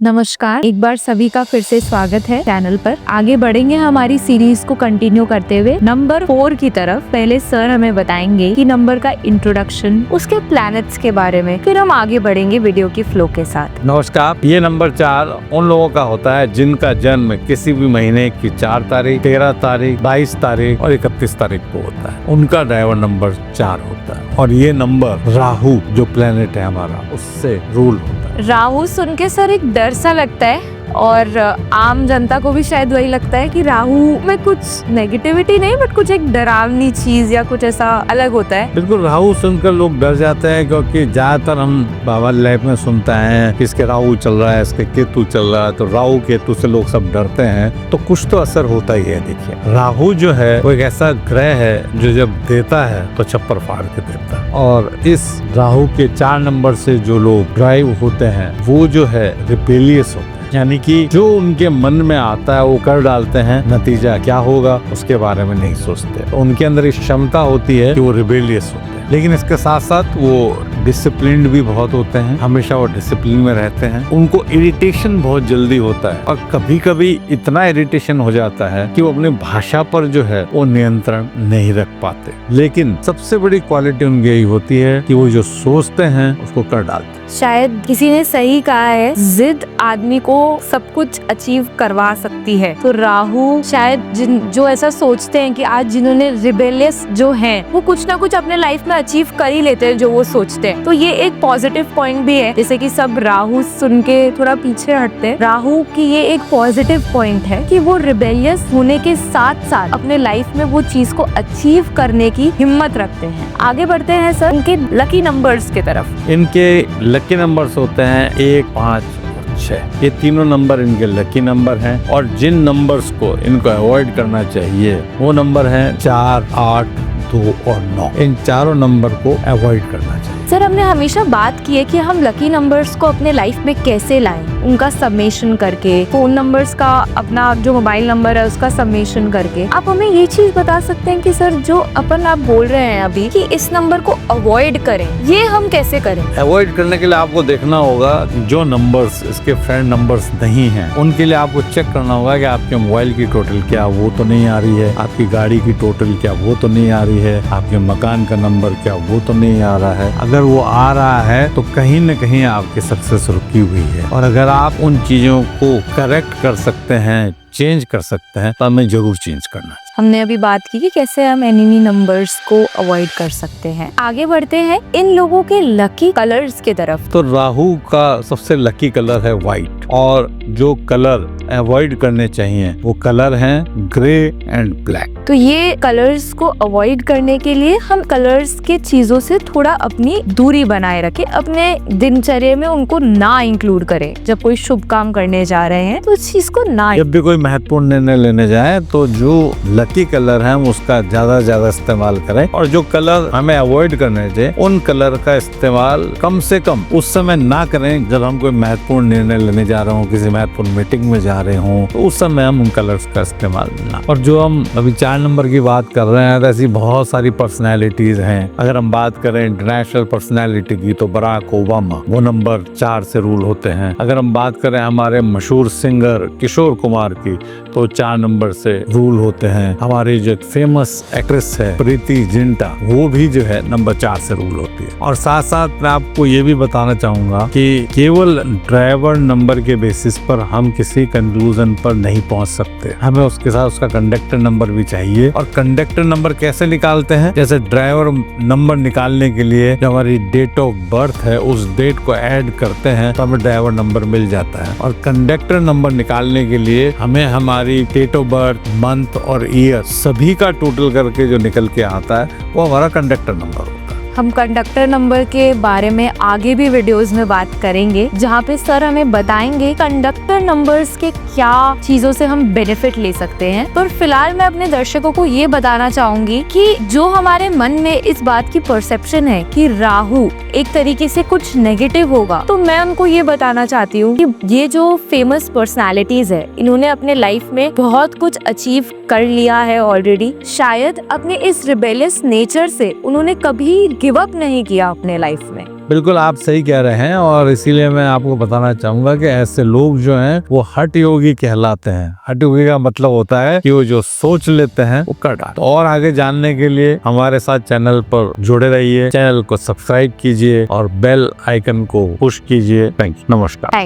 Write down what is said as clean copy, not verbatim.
नमस्कार, एक बार सभी का फिर से स्वागत है चैनल पर। आगे बढ़ेंगे हमारी सीरीज को कंटिन्यू करते हुए नंबर 4 की तरफ। पहले सर हमें बताएंगे कि नंबर का इंट्रोडक्शन, उसके प्लैनेट्स के बारे में, फिर हम आगे बढ़ेंगे वीडियो की फ्लो के साथ। नमस्कार, ये नंबर 4 उन लोगों का होता है जिनका जन्म किसी भी महीने की 4 तारीख, 13 तारीख, 22 तारीख और 31 तारीख को होता है। उनका ड्राइवर नंबर 4 होता है और ये नंबर राहु जो प्लेनेट है हमारा, उससे रूल होता है। राहु सुन के सर एक डर सा लगता है और आम जनता को भी शायद वही लगता है कि राहु में कुछ नेगेटिविटी नहीं, बट कुछ एक डरावनी चीज या कुछ ऐसा अलग होता है। बिल्कुल, राहु सुनकर लोग डर जाते हैं क्योंकि ज्यादातर हम बाबा लाइफ में सुनते हैं कि इसके राहु चल रहा है, इसके केतु चल रहा है, तो राहु केतु से लोग सब डरते हैं। तो कुछ तो असर होता ही है। देखिए, राहु जो है वो एक ऐसा ग्रह है जो जब देता है तो छप्पर फाड़ के देता है। और इस राहु के 4 नंबर से जो लोग ड्राइव होते हैं वो जो है रिबेलियस होते हैं, यानी कि जो उनके मन में आता है वो कर डालते हैं, नतीजा क्या होगा उसके बारे में नहीं सोचते। उनके अंदर इस क्षमता होती है कि वो रिबेलियस होते हैं, लेकिन इसके साथ साथ वो डिसिप्लिन्ड भी बहुत होते हैं, हमेशा वो डिसिप्लिन में रहते हैं। उनको इरिटेशन बहुत जल्दी होता है और कभी कभी इतना इरिटेशन हो जाता है कि वो अपनी भाषा पर जो है वो नियंत्रण नहीं रख पाते। लेकिन सबसे बड़ी क्वालिटी उनकी यही होती है कि वो जो सोचते हैं उसको कर डालते हैं। शायद किसी ने सही कहा है, जिद आदमी को सब कुछ अचीव करवा सकती है। तो राहु शायद जो ऐसा सोचते हैं कि आज जिन्होंने रिबेलियस जो हैं वो कुछ ना कुछ अपने लाइफ में अचीव कर ही लेते हैं जो वो सोचते हैं। तो ये एक पॉजिटिव पॉइंट भी है, जैसे कि सब राहु सुन के थोड़ा पीछे हटते हैं। राहु की ये एक पॉजिटिव पॉइंट है कि वो रिबेलियस होने के साथ साथ अपने लाइफ में वो चीज को अचीव करने की हिम्मत रखते हैं। आगे बढ़ते हैं सर उनके लकी नंबर्स की तरफ। इनके लकी नंबर्स होते हैं 1, 5 और 6। ये तीनों नंबर इनके लकी नंबर हैं और जिन नंबर्स को इनको अवॉइड करना चाहिए वो नंबर हैं 4, 8, 2 और 9। इन चारों नंबर को अवॉइड करना चाहिए। सर, हमने हमेशा बात की है कि हम लकी नंबर्स को अपने लाइफ में कैसे लाएं, उनका समेशन करके, फोन नंबर्स का अपना जो मोबाइल नंबर है उसका समेशन करके। आप हमें ये चीज बता सकते हैं कि सर जो आप बोल रहे हैं अभी कि इस नंबर को अवॉइड करें, ये हम कैसे करें? अवॉइड करने के लिए आपको देखना होगा जो नंबर्स इसके फ्रेंड नंबर्स नहीं हैं उनके लिए आपको चेक करना होगा कि आपके मोबाइल की टोटल क्या वो तो नहीं आ रही है, आपकी गाड़ी की टोटल क्या वो तो नहीं आ रही है, आपके मकान का नंबर क्या वो तो नहीं आ रहा है। अगर वो आ रहा है तो कहीं न कहीं आपकी सक्सेस रुकी हुई है। और अगर आप उन चीजों को करेक्ट कर सकते हैं, चेंज कर सकते हैं, तो हमें जरूर चेंज करना चाहिए। हमने अभी बात की कि कैसे हम एनिमी नंबर्स को अवॉइड कर सकते हैं। आगे बढ़ते हैं इन लोगों के लकी कलर्स की तरफ। तो राहु का सबसे लकी कलर है व्हाइट और जो कलर अवॉइड करने चाहिए वो कलर हैं ग्रे एंड ब्लैक। तो ये कलर्स को अवॉइड करने के लिए हम कलर्स के चीजों से थोड़ा अपनी दूरी बनाए रखें, अपने दिनचर्या में उनको ना इंक्लूड करें। जब कोई शुभ काम करने जा रहे हैं तो उस चीज को ना, जब भी कोई महत्वपूर्ण निर्णय लेने जाए तो जो लकी कलर है उसका ज्यादा इस्तेमाल करें और जो कलर हमें अवॉइड करने चाहिए उन कलर का इस्तेमाल कम से कम उस समय ना करें जब हम कोई महत्वपूर्ण निर्णय लेने जा रहे हो, किसी महत्वपूर्ण मीटिंग में जा रहे हो, तो उस समय हम उन कलर्स का इस्तेमाल ना। और जो हम अभी 4 नंबर की बात कर रहे हैं, तो ऐसी बहुत सारी पर्सनैलिटीज हैं। अगर हम बात करें इंटरनेशनल पर्सनैलिटी की तो बराक ओबामा वो नंबर 4 से रूल होते हैं। अगर हम बात करें हमारे मशहूर सिंगर किशोर कुमार की तो 4 नंबर से रूल होते हैं। हमारी जो फेमस एक्ट्रेस है प्रीति जिंटा वो भी जो है नंबर 4 से रूल होती है। और साथ साथ मैं आपको ये भी बताना चाहूंगा कि केवल ड्राइवर नंबर के बेसिस पर हम किसी कंक्लूजन पर नहीं पहुंच सकते, हमें उसके साथ उसका कंडक्टर नंबर भी चाहिए। और कंडक्टर नंबर कैसे निकालते हैं? जैसे ड्राइवर नंबर निकालने के लिए जो हमारी डेट ऑफ बर्थ है उस डेट को ऐड करते हैं तो हमें ड्राइवर नंबर मिल जाता है। और कंडक्टर नंबर निकालने के लिए हमें हमारी डेट ऑफ बर्थ, मंथ और ईयर सभी का टोटल करके जो निकल के आता है वो हमारा कंडक्टर नंबर होता है। हम कंडक्टर नंबर के बारे में आगे भी वीडियोस में बात करेंगे, जहाँ पे सर हमें बताएंगे कंडक्टर नंबर्स के क्या चीजों से हम बेनिफिट ले सकते हैं। पर फिलहाल मैं अपने दर्शकों को ये बताना चाहूंगी कि जो हमारे मन में इस बात की परसेप्शन है कि राहु एक तरीके से कुछ नेगेटिव होगा, तो मैं उनको ये बताना चाहती हूँ कि ये जो फेमस पर्सनालिटीज है इन्होंने अपने लाइफ में बहुत कुछ अचीव कर लिया है ऑलरेडी। शायद अपने इस रिबेलियस नेचर से उन्होंने कभी गिव अप नहीं किया अपने लाइफ में। बिल्कुल आप सही कह रहे हैं, और इसीलिए मैं आपको बताना चाहूंगा कि ऐसे लोग जो हैं वो हठ योगी कहलाते हैं। हठ योगी का मतलब होता है कि वो जो सोच लेते हैं वो कर डालते हैं। और आगे जानने के लिए हमारे साथ चैनल पर जुड़े रहिए, चैनल को सब्सक्राइब कीजिए और बेल आइकन को पुश कीजिए। थैंक यू, नमस्कार।